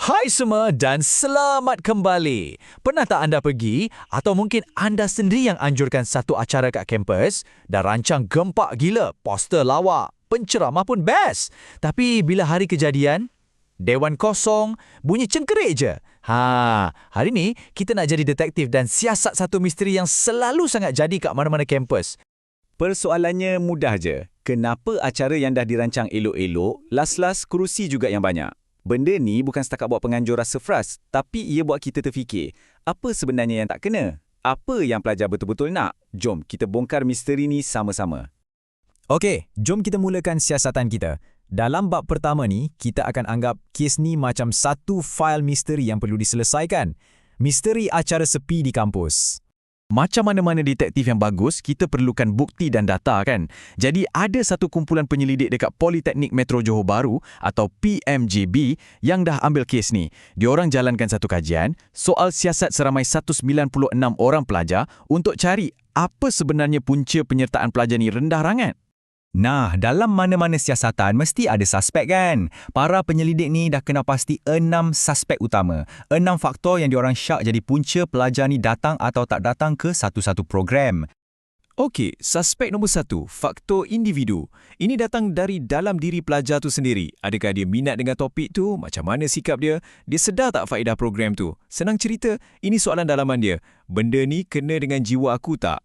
Hai semua dan selamat kembali. Pernah tak anda pergi atau mungkin anda sendiri yang anjurkan satu acara kat kampus dan rancang gempak gila, poster lawak, penceramah pun best. Tapi bila hari kejadian, dewan kosong, bunyi cengkerik je. Hari ni kita nak jadi detektif dan siasat satu misteri yang selalu sangat jadi kat mana-mana kampus. Persoalannya mudah je. Kenapa acara yang dah dirancang elok-elok, las-las kerusi juga yang banyak? Benda ni bukan setakat buat penganjur rasa frust, tapi ia buat kita terfikir, apa sebenarnya yang tak kena? Apa yang pelajar betul-betul nak? Jom kita bongkar misteri ni sama-sama. Okey, jom kita mulakan siasatan kita. Dalam bab pertama ni, kita akan anggap kes ni macam satu fail misteri yang perlu diselesaikan. Misteri acara sepi di kampus. Macam mana-mana detektif yang bagus, kita perlukan bukti dan data kan? Jadi ada satu kumpulan penyelidik dekat Politeknik Metro Johor Bahru atau PMJB yang dah ambil kes ni. Diorang jalankan satu kajian soal siasat seramai 196 orang pelajar untuk cari apa sebenarnya punca penyertaan pelajar ni rendah rangat. Nah, dalam mana-mana siasatan mesti ada suspek kan? Para penyelidik ni dah kena pasti 6 suspek utama. 6 faktor yang diorang syak jadi punca pelajar ni datang atau tak datang ke satu-satu program. Okey, suspek nombor 1, faktor individu. Ini datang dari dalam diri pelajar tu sendiri. Adakah dia minat dengan topik tu? Macam mana sikap dia? Dia sedar tak faedah program tu? Senang cerita, ini soalan dalaman dia. Benda ni kena dengan jiwa aku tak?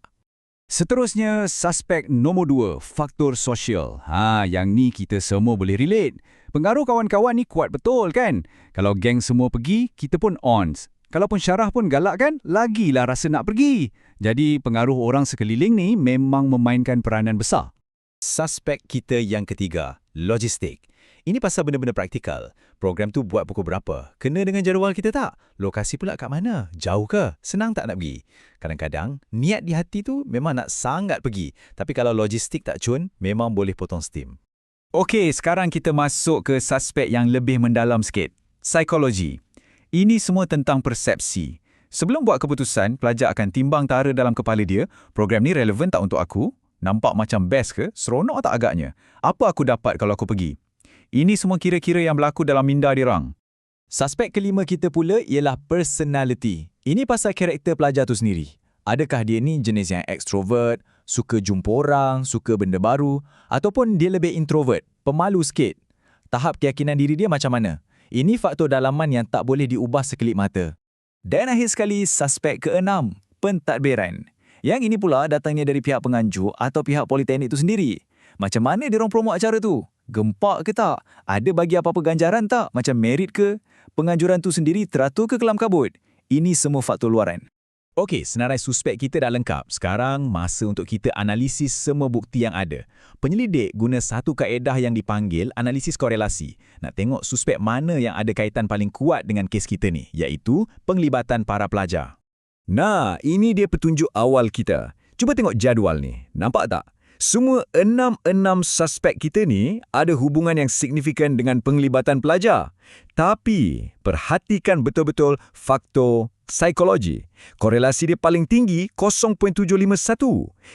Seterusnya, suspek nombor 2, faktor sosial. Yang ni kita semua boleh relate. Pengaruh kawan-kawan ni kuat betul kan? Kalau geng semua pergi, kita pun ons. Kalau pun Syarah pun galak kan, lagilah rasa nak pergi. Jadi pengaruh orang sekeliling ni memang memainkan peranan besar. Suspek kita yang ketiga, logistik. Ini pasal benda-benda praktikal. Program tu buat pukul berapa? Kena dengan jadual kita tak? Lokasi pula kat mana? Jauh ke? Senang tak nak pergi? Kadang-kadang, niat di hati tu memang nak sangat pergi. Tapi kalau logistik tak cun, memang boleh potong steam. Okey, sekarang kita masuk ke suspek yang lebih mendalam sikit. Psikologi. Ini semua tentang persepsi. Sebelum buat keputusan, pelajar akan timbang tara dalam kepala dia, program ni relevan tak untuk aku? Nampak macam best ke? Seronok tak agaknya? Apa aku dapat kalau aku pergi? Ini semua kira-kira yang berlaku dalam minda dirang. Suspek kelima kita pula ialah personality. Ini pasal karakter pelajar tu sendiri. Adakah dia ni jenis yang extrovert, suka jumpa orang, suka benda baru, ataupun dia lebih introvert, pemalu sikit? Tahap keyakinan diri dia macam mana? Ini faktor dalaman yang tak boleh diubah sekelip mata. Dan akhir sekali, suspek keenam, pentadbiran. Yang ini pula datangnya dari pihak penganjur atau pihak politeknik itu sendiri. Macam mana diorang promote acara tu? Gempak ke tak? Ada bagi apa-apa ganjaran tak? Macam merit ke? Penganjuran tu sendiri teratur ke kelam kabut? Ini semua faktor luaran. Okey, senarai suspek kita dah lengkap. Sekarang masa untuk kita analisis semua bukti yang ada. Penyelidik guna satu kaedah yang dipanggil analisis korelasi. Nak tengok suspek mana yang ada kaitan paling kuat dengan kes kita ni, iaitu penglibatan para pelajar. Nah, ini dia petunjuk awal kita. Cuba tengok jadual ni. Nampak tak? Semua 6 suspek kita ni ada hubungan yang signifikan dengan penglibatan pelajar. Tapi, perhatikan betul-betul faktor psikologi. Korelasi dia paling tinggi 0.751.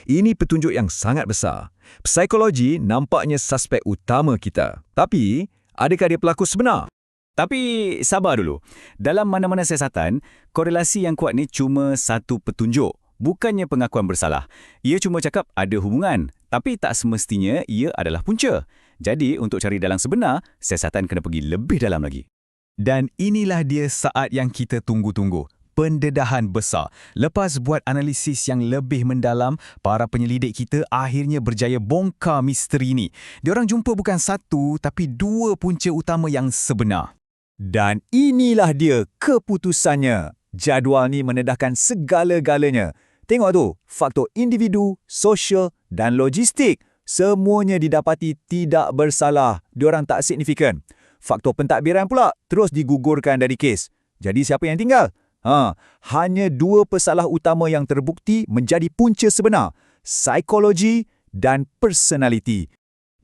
Ini petunjuk yang sangat besar. Psikologi nampaknya suspek utama kita. Tapi, adakah dia pelaku sebenar? Tapi sabar dulu. Dalam mana-mana siasatan, korelasi yang kuat ni cuma satu petunjuk. Bukannya pengakuan bersalah. Ia cuma cakap ada hubungan, tapi tak semestinya ia adalah punca. Jadi, untuk cari dalang sebenar, siasatan kena pergi lebih dalam lagi. Dan inilah dia saat yang kita tunggu-tunggu. Pendedahan besar. Lepas buat analisis yang lebih mendalam, para penyelidik kita akhirnya berjaya bongkar misteri ni. Diorang jumpa bukan satu, tapi 2 punca utama yang sebenar. Dan inilah dia keputusannya. Jadual ni mendedahkan segala-galanya. Tengok tu, faktor individu, sosial dan logistik. Semuanya didapati tidak bersalah. Diorang tak signifikan. Faktor pentadbiran pula terus digugurkan dari kes. Jadi siapa yang tinggal? Hanya 2 pesalah utama yang terbukti menjadi punca sebenar. Psikologi dan personality.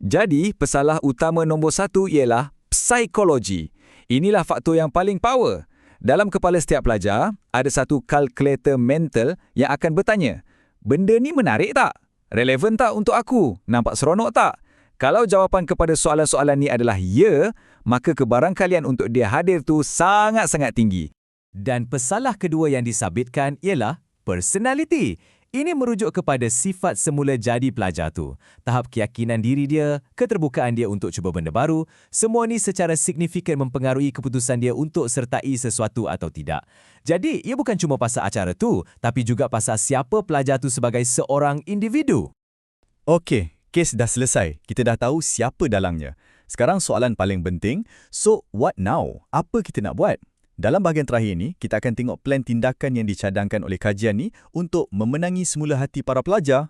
Jadi, pesalah utama nombor 1 ialah psikologi. Inilah faktor yang paling power. Dalam kepala setiap pelajar, ada satu kalkulator mental yang akan bertanya, benda ni menarik tak? Relevan tak untuk aku? Nampak seronok tak? Kalau jawapan kepada soalan-soalan ni adalah ya, maka kebarangkalian untuk dia hadir tu sangat-sangat tinggi. Dan pesalah kedua yang disabitkan ialah personality. Ini merujuk kepada sifat semula jadi pelajar tu. Tahap keyakinan diri dia, keterbukaan dia untuk cuba benda baru, semua ni secara signifikan mempengaruhi keputusan dia untuk sertai sesuatu atau tidak. Jadi, ia bukan cuma pasal acara tu, tapi juga pasal siapa pelajar tu sebagai seorang individu. Okey, kes dah selesai. Kita dah tahu siapa dalangnya. Sekarang soalan paling penting, so what now? Apa kita nak buat? Dalam bahagian terakhir ni, kita akan tengok plan tindakan yang dicadangkan oleh kajian ni untuk memenangi semula hati para pelajar.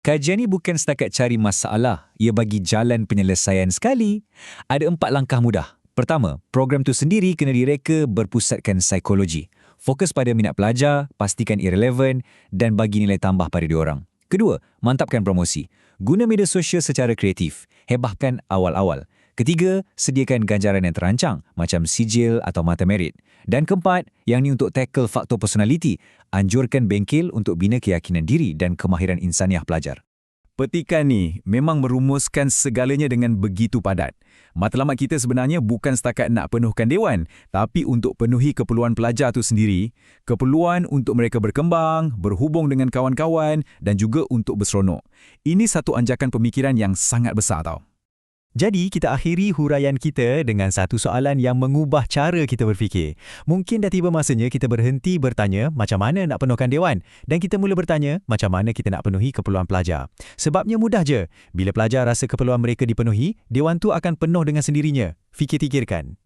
Kajian ni bukan setakat cari masalah, ia bagi jalan penyelesaian sekali. Ada 4 langkah mudah. Pertama, program tu sendiri kena direka berpusatkan psikologi. Fokus pada minat pelajar, pastikan irrelevan dan bagi nilai tambah pada diorang. Kedua, mantapkan promosi. Guna media sosial secara kreatif. Hebahkan awal-awal. Ketiga, sediakan ganjaran yang terancang macam sijil atau mata merit. Dan keempat, yang ni untuk tackle faktor personality, anjurkan bengkel untuk bina keyakinan diri dan kemahiran insaniah pelajar. Petikan ni memang merumuskan segalanya dengan begitu padat. Matlamat kita sebenarnya bukan setakat nak penuhkan dewan, tapi untuk penuhi keperluan pelajar tu sendiri, keperluan untuk mereka berkembang, berhubung dengan kawan-kawan dan juga untuk berseronok. Ini satu anjakan pemikiran yang sangat besar tau. Jadi, kita akhiri huraian kita dengan satu soalan yang mengubah cara kita berfikir. Mungkin dah tiba masanya kita berhenti bertanya macam mana nak penuhkan dewan dan kita mula bertanya macam mana kita nak penuhi keperluan pelajar. Sebabnya mudah je. Bila pelajar rasa keperluan mereka dipenuhi, dewan tu akan penuh dengan sendirinya. Fikir-fikirkan.